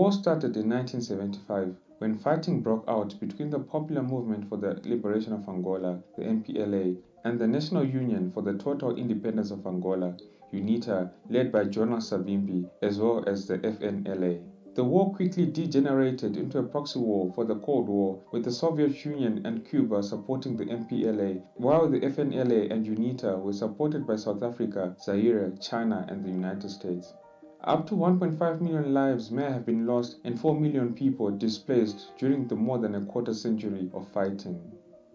war started in 1975 when fighting broke out between the Popular Movement for the Liberation of Angola, the MPLA, and the National Union for the Total Independence of Angola, UNITA, led by Jonas Savimbi, as well as the FNLA. The war quickly degenerated into a proxy war for the Cold War, with the Soviet Union and Cuba supporting the MPLA, while the FNLA and UNITA were supported by South Africa, Zaire, China, and the United States. Up to 1.5 million lives may have been lost and 4 million people displaced during the more than a quarter century of fighting.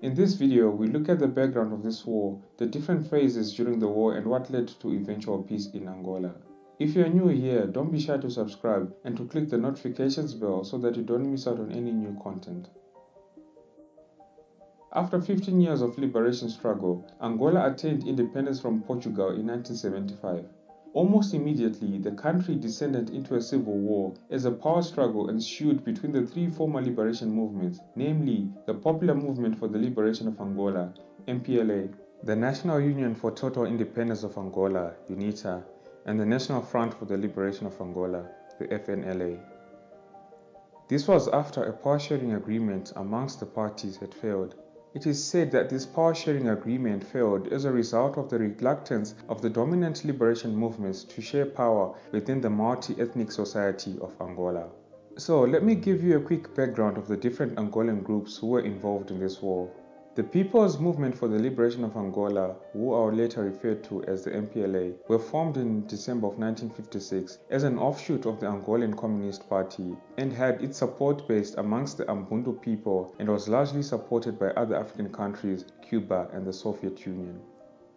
In this video, we look at the background of this war, the different phases during the war, and what led to eventual peace in Angola. If you are new here, don't be shy to subscribe and to click the notifications bell so that you don't miss out on any new content. After 15 years of liberation struggle, Angola attained independence from Portugal in 1975. Almost immediately, the country descended into a civil war as a power struggle ensued between the three former liberation movements, namely the Popular Movement for the Liberation of Angola, MPLA, the National Union for Total Independence of Angola, UNITA, and the National Front for the Liberation of Angola, the FNLA. This was after a power-sharing agreement amongst the parties had failed. It is said that this power-sharing agreement failed as a result of the reluctance of the dominant liberation movements to share power within the multi-ethnic society of Angola. So let me give you a quick background of the different Angolan groups who were involved in this war. The People's Movement for the Liberation of Angola, who are later referred to as the MPLA, were formed in December of 1956 as an offshoot of the Angolan Communist Party and had its support based amongst the Ubuntu people and was largely supported by other African countries, Cuba and the Soviet Union.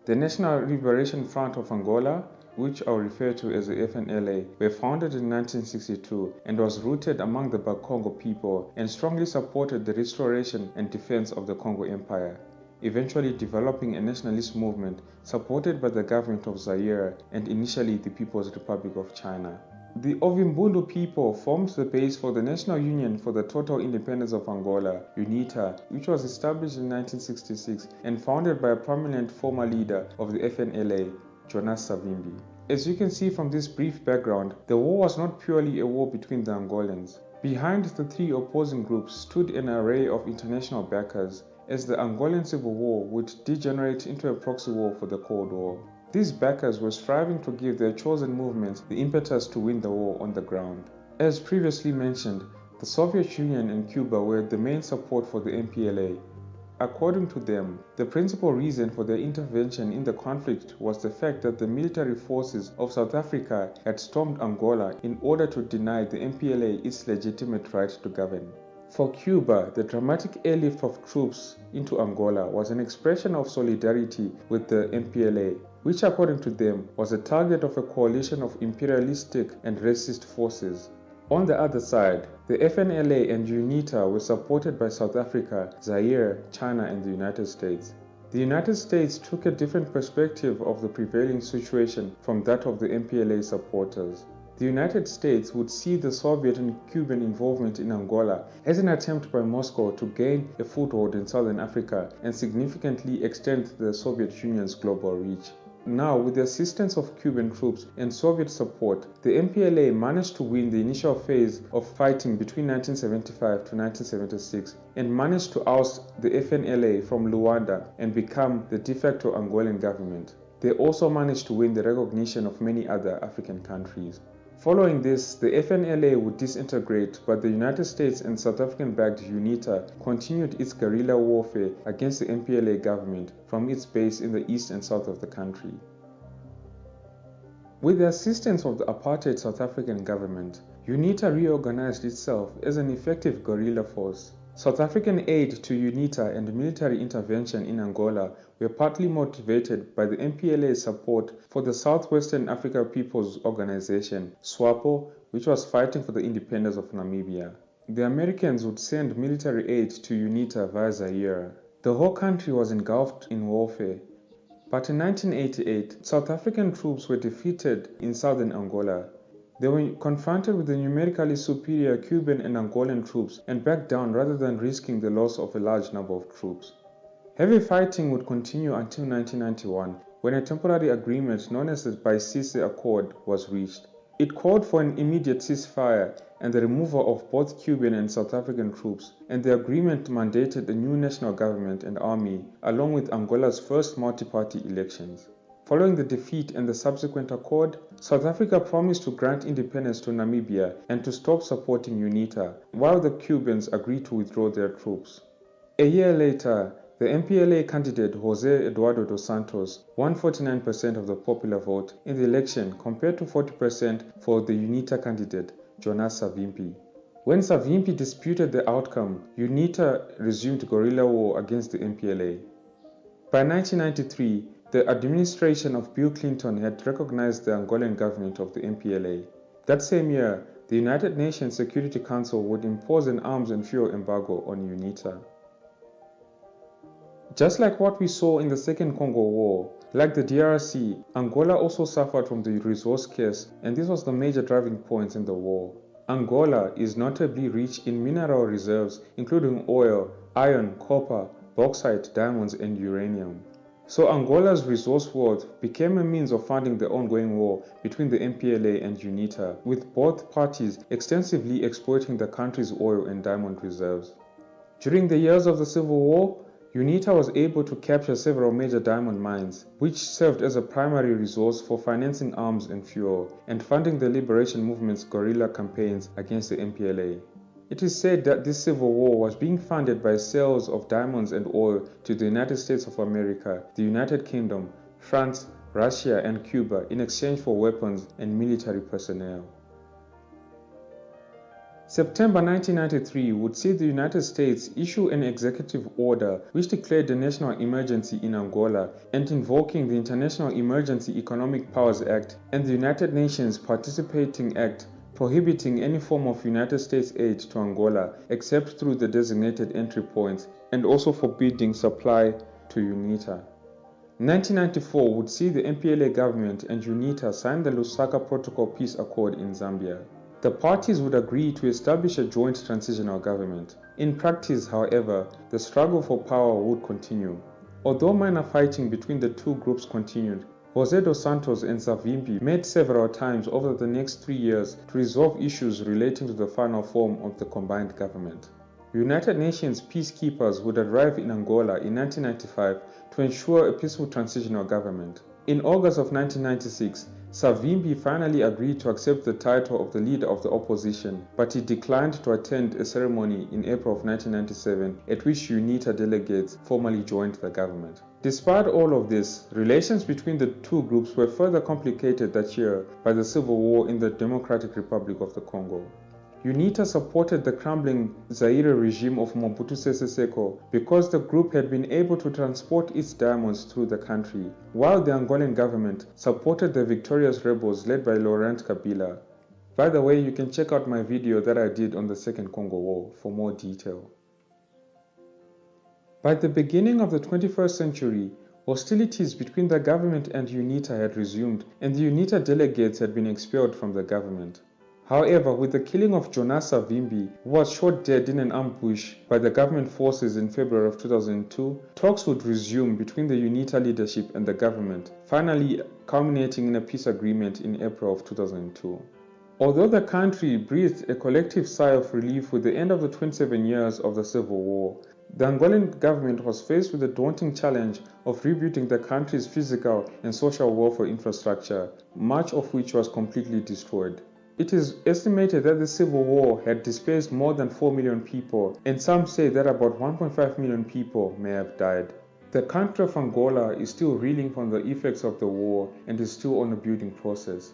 The National Liberation Front of Angola, which are referred to as the FNLA, were founded in 1962 and was rooted among the Bakongo people and strongly supported the restoration and defense of the Congo Empire, eventually developing a nationalist movement supported by the government of Zaire and initially the People's Republic of China. The Ovimbundu people formed the base for the National Union for the Total Independence of Angola, UNITA, which was established in 1966 and founded by a prominent former leader of the FNLA, Jonas Savimbi. As you can see from this brief background, the war was not purely a war between the Angolans. Behind the three opposing groups stood an array of international backers, as the Angolan Civil War would degenerate into a proxy war for the Cold War. These backers were striving to give their chosen movements the impetus to win the war on the ground. As previously mentioned, the Soviet Union and Cuba were the main support for the MPLA. According to them, the principal reason for their intervention in the conflict was the fact that the military forces of South Africa had stormed Angola in order to deny the MPLA its legitimate right to govern. For Cuba, the dramatic airlift of troops into Angola was an expression of solidarity with the MPLA, which according to them was a target of a coalition of imperialistic and racist forces. On the other side, the FNLA and UNITA were supported by South Africa, Zaire, China, and the United States. The United States took a different perspective of the prevailing situation from that of the MPLA supporters. The United States would see the Soviet and Cuban involvement in Angola as an attempt by Moscow to gain a foothold in Southern Africa and significantly extend the Soviet Union's global reach. Now, with the assistance of Cuban troops and Soviet support, the MPLA managed to win the initial phase of fighting between 1975 to 1976 and managed to oust the FNLA from Luanda and become the de facto Angolan government. They also managed to win the recognition of many other African countries. Following this, the FNLA would disintegrate, but the United States and South African-backed UNITA continued its guerrilla warfare against the MPLA government from its base in the east and south of the country. With the assistance of the apartheid South African government, UNITA reorganized itself as an effective guerrilla force. South African aid to UNITA and military intervention in Angola were partly motivated by the MPLA's support for the Southwestern Africa People's Organization, SWAPO, which was fighting for the independence of Namibia. The Americans would send military aid to UNITA via Zaire. The whole country was engulfed in warfare. But in 1988, South African troops were defeated in southern Angola. They were confronted with the numerically superior Cuban and Angolan troops and backed down rather than risking the loss of a large number of troops. Heavy fighting would continue until 1991, when a temporary agreement known as the Baisise Accord was reached. It called for an immediate ceasefire and the removal of both Cuban and South African troops, and the agreement mandated a new national government and army, along with Angola's first multi-party elections. Following the defeat and the subsequent accord, South Africa promised to grant independence to Namibia and to stop supporting UNITA, while the Cubans agreed to withdraw their troops. A year later, the MPLA candidate José Eduardo dos Santos won 49% of the popular vote in the election compared to 40% for the UNITA candidate Jonas Savimbi. When Savimbi disputed the outcome, UNITA resumed guerrilla war against the MPLA. By 1993, the administration of Bill Clinton had recognized the Angolan government of the MPLA. That same year, the United Nations Security Council would impose an arms and fuel embargo on UNITA. Just like what we saw in the Second Congo War, like the DRC, Angola also suffered from the resource curse, and this was the major driving point in the war. Angola is notably rich in mineral reserves including oil, iron, copper, bauxite, diamonds, and uranium. So Angola's resource wealth became a means of funding the ongoing war between the MPLA and UNITA, with both parties extensively exploiting the country's oil and diamond reserves. During the years of the Civil War, UNITA was able to capture several major diamond mines, which served as a primary resource for financing arms and fuel, and funding the liberation movement's guerrilla campaigns against the MPLA. It is said that this civil war was being funded by sales of diamonds and oil to the United States of America, the United Kingdom, France, Russia, and Cuba in exchange for weapons and military personnel. September 1993 would see the United States issue an executive order which declared a national emergency in Angola and invoking the International Emergency Economic Powers Act and the United Nations Participating Act, prohibiting any form of United States aid to Angola except through the designated entry points, and also forbidding supply to UNITA. 1994 would see the MPLA government and UNITA sign the Lusaka Protocol Peace Accord in Zambia. The parties would agree to establish a joint transitional government. In practice, however, the struggle for power would continue. Although minor fighting between the two groups continued, José dos Santos and Savimbi met several times over the next 3 years to resolve issues relating to the final form of the combined government. United Nations peacekeepers would arrive in Angola in 1995 to ensure a peaceful transitional government. In August of 1996, Savimbi finally agreed to accept the title of the leader of the opposition, but he declined to attend a ceremony in April of 1997 at which UNITA delegates formally joined the government. Despite all of this, relations between the two groups were further complicated that year by the civil war in the Democratic Republic of the Congo. UNITA supported the crumbling Zaire regime of Mobutu Sese Seko because the group had been able to transport its diamonds through the country, while the Angolan government supported the victorious rebels led by Laurent Kabila. By the way, you can check out my video that I did on the Second Congo War for more detail. By the beginning of the 21st century, hostilities between the government and UNITA had resumed, and the UNITA delegates had been expelled from the government. However, with the killing of Jonas Savimbi, who was shot dead in an ambush by the government forces in February of 2002, talks would resume between the UNITA leadership and the government, finally culminating in a peace agreement in April of 2002. Although the country breathed a collective sigh of relief with the end of the 27 years of the civil war, the Angolan government was faced with the daunting challenge of rebuilding the country's physical and social welfare infrastructure, much of which was completely destroyed. It is estimated that the civil war had displaced more than 4 million people, and some say that about 1.5 million people may have died. The country of Angola is still reeling from the effects of the war and is still on a building process.